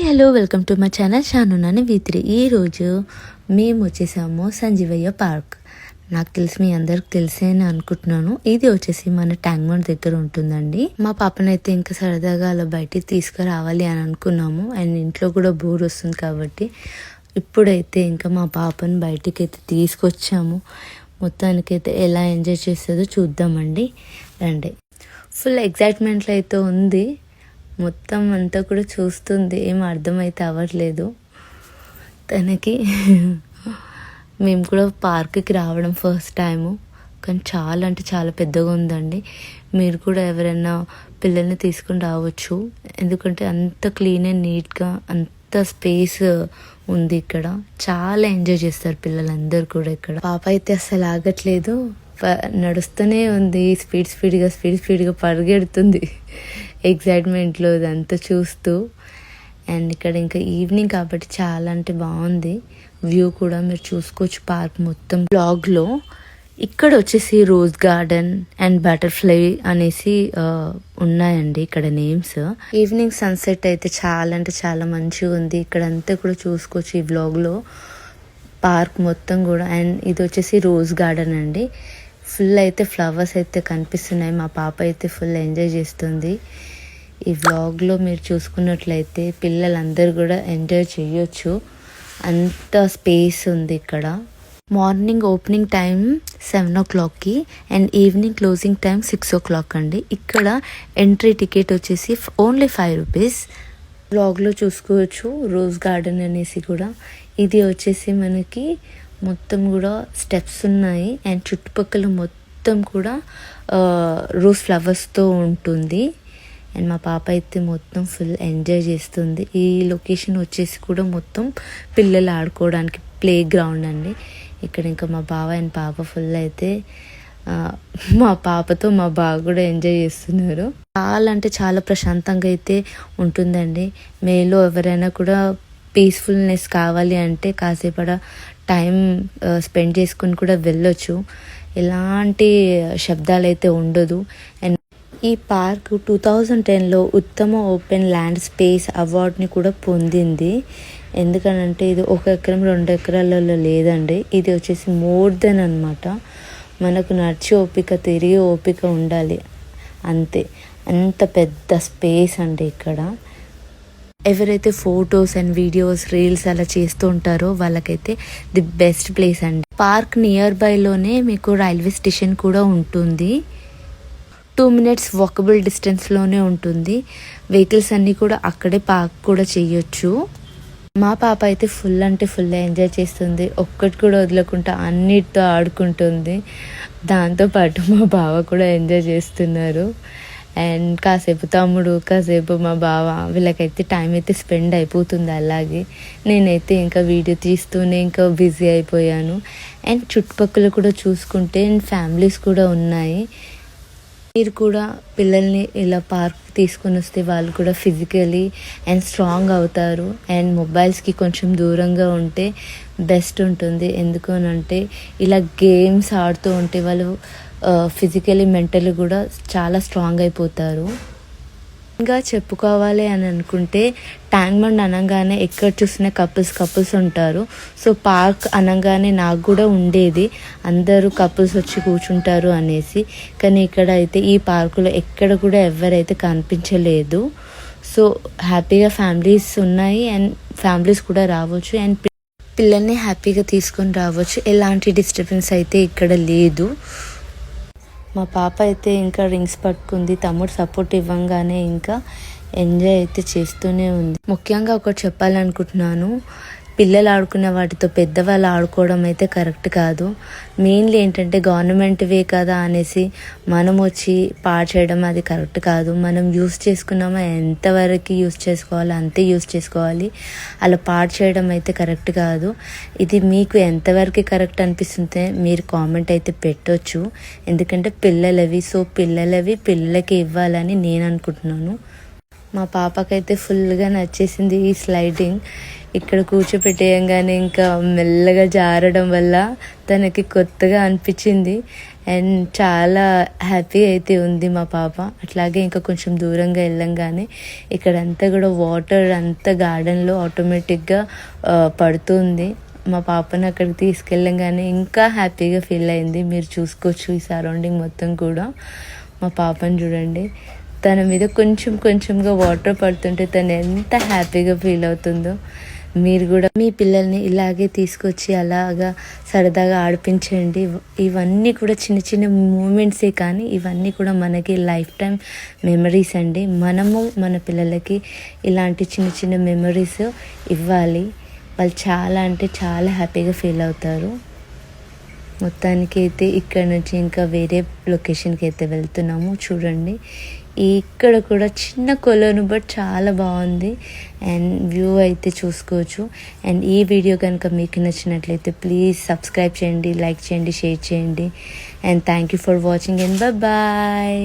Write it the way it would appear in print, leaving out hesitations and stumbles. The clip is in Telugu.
Hello welcome to my channel Shanunani V3. ఈరోజు మేము వచ్చేసాము సంజీవయ్య పార్క్. నాకు తెలిసి మీ అందరికి తెలిసే అని అనుకుంటున్నాను. ఇది వచ్చేసి మన ట్యాంక్ బండ్ దగ్గర ఉంటుందండి. మా పాపనైతే ఇంకా సరదాగా అలా బయటికి తీసుకురావాలి అని అనుకున్నాము. అండ్ ఇంట్లో కూడా బోర్ వస్తుంది కాబట్టి ఇప్పుడైతే ఇంకా మా పాపను బయటికి అయితే తీసుకొచ్చాము. మొత్తానికైతే ఎలా ఎంజాయ్ చేస్తుందో చూద్దామండి. రండి. ఫుల్ ఎగ్జైట్మెంట్లో అయితే ఉంది. మొత్తం అంతా కూడా చూస్తుంది, ఏం అర్థమైతే అవ్వట్లేదు తనకి. మేము కూడా పార్క్కి రావడం ఫస్ట్ టైము, కానీ చాలా అంటే చాలా పెద్దగా ఉందండి. మీరు కూడా ఎవరైనా పిల్లల్ని తీసుకుని రావచ్చు, ఎందుకంటే అంత క్లీన్ అండ్ నీట్గా అంత స్పేస్ ఉంది ఇక్కడ. చాలా ఎంజాయ్ చేస్తారు పిల్లలందరూ కూడా ఇక్కడ. పాప అయితే అస్సలు ఆగట్లేదు, నడుస్తూనే ఉంది, స్పీడ్గా పరిగెడుతుంది ఎగ్జైట్మెంట్లో ఇదంతా చూస్తూ. అండ్ ఇక్కడ ఇంకా ఈవినింగ్ కాబట్టి చాలా అంటే బాగుంది వ్యూ కూడా, మీరు చూసుకోవచ్చు పార్క్ మొత్తం. బ్లాగ్లో ఇక్కడ వచ్చేసి రోజ్ గార్డెన్ అండ్ బటర్ఫ్లై అనేసి ఉన్నాయండి ఇక్కడ నేమ్స్. ఈవినింగ్ సన్సెట్ అయితే చాలా అంటే చాలా మంచిగా ఉంది. ఇక్కడ అంతా కూడా చూసుకోవచ్చు ఈ బ్లాగ్లో పార్క్ మొత్తం కూడా. అండ్ ఇది వచ్చేసి రోజ్ గార్డెన్ అండి. ఫుల్ అయితే ఫ్లవర్స్ అయితే కనిపిస్తున్నాయి. మా పాప అయితే ఫుల్ ఎంజాయ్ చేస్తుంది. ఈ వ్లాగ్లో మీరు చూసుకున్నట్లయితే పిల్లలందరూ కూడా ఎంజాయ్ చేయొచ్చు, అంత స్పేస్ ఉంది ఇక్కడ. మార్నింగ్ ఓపెనింగ్ టైం 7 o'clockకి and evening closing time 6 o'clock అండి. ఇక్కడ ఎంట్రీ టికెట్ వచ్చేసి ఓన్లీ 5 rupees. వ్లాగ్లో చూసుకోవచ్చు రోజ్ గార్డెన్ అనేసి కూడా. ఇది వచ్చేసి మనకి మొత్తం కూడా స్టెప్స్ ఉన్నాయి అండ్ చుట్టుపక్కల మొత్తం కూడా రోజ్ ఫ్లవర్స్తో ఉంటుంది. అండ్ మా పాప అయితే మొత్తం ఫుల్ ఎంజాయ్ చేస్తుంది. ఈ లొకేషన్ వచ్చేసి కూడా మొత్తం పిల్లలు ఆడుకోవడానికి ప్లే గ్రౌండ్ అండి. ఇక్కడ ఇంకా మా బావ అండ్ పాప ఫుల్ అయితే మా పాపతో మా బావ కూడా ఎంజాయ్ చేస్తున్నారు. చాలా అంటే చాలా ప్రశాంతంగా అయితే ఉంటుందండి. మేలో ఎవరైనా కూడా పీస్ఫుల్నెస్ కావాలి అంటే కాసేపడ టైం స్పెండ్ చేసుకుని కూడా వెళ్ళొచ్చు. ఎలాంటి శబ్దాలు అయితే ఉండదు. అండ్ ఈ పార్క్ 2010లో ఉత్తమ ఓపెన్ ల్యాండ్ స్పేస్ అవార్డుని కూడా పొందింది. ఎందుకనంటే ఇది 1 ఎకరం 2 ఎకరాలలో లేదండి, ఇది వచ్చేసి మోర్ దెన్ అనమాట. మనకు నడిచి ఓపిక తిరిగి ఓపిక ఉండాలి అంతే, అంత పెద్ద స్పేస్ అండి ఇక్కడ. ఎవరైతే ఫొటోస్ అండ్ వీడియోస్ రీల్స్ అలా చేస్తూ ఉంటారో వాళ్ళకైతే ది బెస్ట్ ప్లేస్ అండి. పార్క్ నియర్ బైలోనే మీకు రైల్వే స్టేషన్ కూడా ఉంటుంది. 2 minutes వాకబుల్ డిస్టెన్స్లోనే ఉంటుంది. వెహికల్స్ అన్నీ కూడా అక్కడే పార్క్ కూడా చేయొచ్చు. మా పాప అయితే ఫుల్ అంటే ఫుల్ ఎంజాయ్ చేస్తుంది, ఒక్కటి కూడా వదలకుండా అన్నిటితో ఆడుకుంటుంది. దాంతోపాటు మా బావ కూడా ఎంజాయ్ చేస్తున్నారు. అండ్ కాసేపు తమ్ముడు, కాసేపు మా బావ, వీళ్ళకైతే టైం అయితే స్పెండ్ అయిపోతుంది. అలాగే నేనైతే ఇంకా వీడియో తీస్తూనే ఇంకా బిజీ అయిపోయాను. అండ్ చుట్టుపక్కల కూడా చూసుకుంటే ఫ్యామిలీస్ కూడా ఉన్నాయి. మీరు కూడా పిల్లల్ని ఇలా పార్క్ తీసుకొని వస్తే వాళ్ళు కూడా ఫిజికలీ అండ్ స్ట్రాంగ్ అవుతారు. అండ్ మొబైల్స్కి కొంచెం దూరంగా ఉంటే బెస్ట్ ఉంటుంది. ఎందుకు అంటే ఇలా గేమ్స్ ఆడుతూ ఉంటే వాళ్ళు ఫిజికలీ మెంటలీ కూడా చాలా స్ట్రాంగ్ అయిపోతారు. ఇంకా చెప్పుకోవాలి అని అనుకుంటే ట్యాంక్ బండ్ అనగానే ఎక్కడ చూసినా కపుల్స్ ఉంటారు. సో పార్క్ అనగానే నాకు కూడా ఉండేది అందరూ కపుల్స్ వచ్చి కూర్చుంటారు అనేసి, కానీ ఇక్కడ అయితే ఈ పార్కులో ఎక్కడ కూడా ఎవరైతే కనిపించలేదు. సో హ్యాపీగా ఫ్యామిలీస్ ఉన్నాయి అండ్ ఫ్యామిలీస్ కూడా రావచ్చు అండ్ పిల్లల్ని హ్యాపీగా తీసుకొని రావచ్చు. ఎలాంటి డిస్టర్బెన్స్ అయితే ఇక్కడ లేదు. మా పాప అయితే ఇంకా రింగ్స్ పట్టుకుంది, తమ్ముడు సపోర్ట్ ఇవ్వంగానే ఇంకా ఎంజాయ్ అయితే చేస్తూనే ఉంది. ముఖ్యంగా ఒకటి చెప్పాలనుకుంటున్నాను, పిల్లలు ఆడుకునే వాటితో పెద్దవాళ్ళు ఆడుకోవడం అయితే కరెక్ట్ కాదు. మెయిన్లీ ఏంటంటే గవర్నమెంట్వే కదా అనేసి మనం వచ్చి పాడు చేయడం అది కరెక్ట్ కాదు. మనం యూస్ చేసుకున్నామో ఎంతవరకు యూస్ చేసుకోవాలో అంతే యూస్ చేసుకోవాలి. అలా పాడు చేయడం అయితే కరెక్ట్ కాదు. ఇది మీకు ఎంతవరకు కరెక్ట్ అనిపిస్తుంటే మీరు కామెంట్ అయితే పెట్టొచ్చు. ఎందుకంటే పిల్లలవి, సో పిల్లలకి ఇవ్వాలని నేను అనుకుంటున్నాను. మా పాపకైతే ఫుల్గా నచ్చేసింది ఈ స్లైడింగ్. ఇక్కడ కూర్చోపెట్టేయంగానే ఇంకా మెల్లగా జారడం వల్ల తనకి కొత్తగా అనిపించింది. అండ్ చాలా హ్యాపీ అయితే ఉంది మా పాప. అట్లాగే ఇంకా కొంచెం దూరంగా వెళ్ళంగానే ఇక్కడంతా కూడా వాటర్ అంతా గార్డెన్లో ఆటోమేటిక్గా పడుతుంది. మా పాపను అక్కడికి తీసుకెళ్ళంగానే ఇంకా హ్యాపీగా ఫీల్ అయింది. మీరు చూసుకోవచ్చు ఈ సరౌండింగ్ మొత్తం కూడా. మా పాపను చూడండి, తన మీద కొంచెం కొంచెంగా వాటర్ పడుతుంటే తను ఎంత హ్యాపీగా ఫీల్ అవుతుందో. మీరు కూడా మీ పిల్లల్ని ఇలాగే తీసుకొచ్చి అలాగా సరదాగా ఆడిపించండి. ఇవన్నీ కూడా చిన్న చిన్న మూమెంట్సే, కానీ ఇవన్నీ కూడా మనకి లైఫ్ టైం మెమరీస్ అండి. మనము మన పిల్లలకి ఇలాంటి చిన్న చిన్న మెమరీస్ ఇవ్వాలి. వాళ్ళు చాలా అంటే చాలా హ్యాపీగా ఫీల్ అవుతారు. మొత్తానికి అయితే ఇక్కడ నుంచి ఇంకా వేరే లొకేషన్కి అయితే వెళ్తున్నాము. చూడండి, ఇక్కడ కూడా చిన్న కొలను, బట్ చాలా బాగుంది అండ్ వ్యూ అయితే చూసుకోవచ్చు. అండ్ ఈ వీడియో కనుక మీకు నచ్చినట్లయితే ప్లీజ్ సబ్స్క్రైబ్ చేయండి, లైక్ చేయండి, షేర్ చేయండి. And thank you for watching and bye.